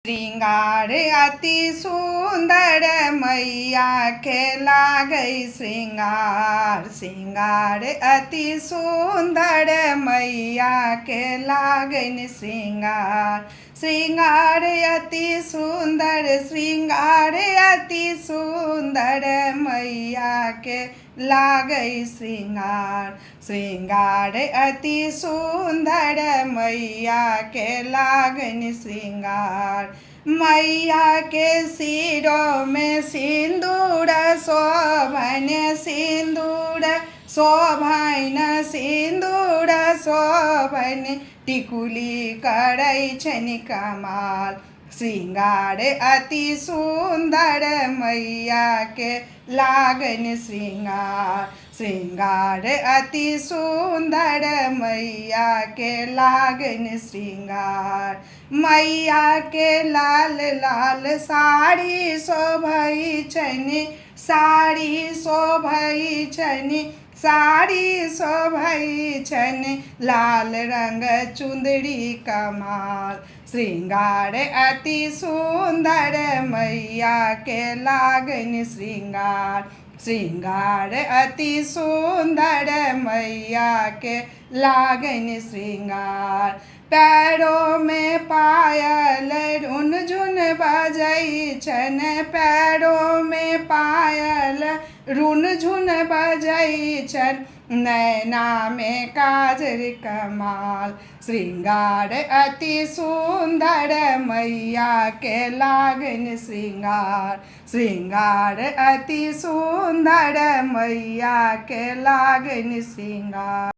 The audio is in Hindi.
श्रृंगार अति सुंदर मैया के लागै श्रृंगार। श्रृंगार अति सुंदर मैया के लागै श्रृंगार। श्रृंगार अति सुंदर, श्रृंगार अति सुंदर मैया के लागै श्रृंगार। श्रृंगार अति सुंदर मैया के लागै श्रृंगार। मैया के सिरों में सिंदूर शोभन, सिंदूर शोभन, सिंदूर शोभन, टिकुली करै छनि कमाल। श्रृंगार अति सुंदर मैया के लागै श्रृंगार। श्रृंगार अति सुंदर मैया के लागै श्रृंगार। मैया के लाल लाल साड़ी शोभै छनि, साड़ी शोभै छनि, साड़ी शोभै छनि, लाल रंग चुंदरी कमाल। श्रृंगार अति सुंदर मैया के लागै श्रृंगार। श्रृंगार अति सुंदर मैया के लागै श्रृंगार। पैरों में पायल रुनझुन बजै छन, पैरों में पायल रुनझुन बजै छन, नैना में काजर कमाल। श्रृंगार अति सुंदर मैया के लागै श्रृंगार। श्रृंगार अति सुंदर मैया के लागै श्रृंगार।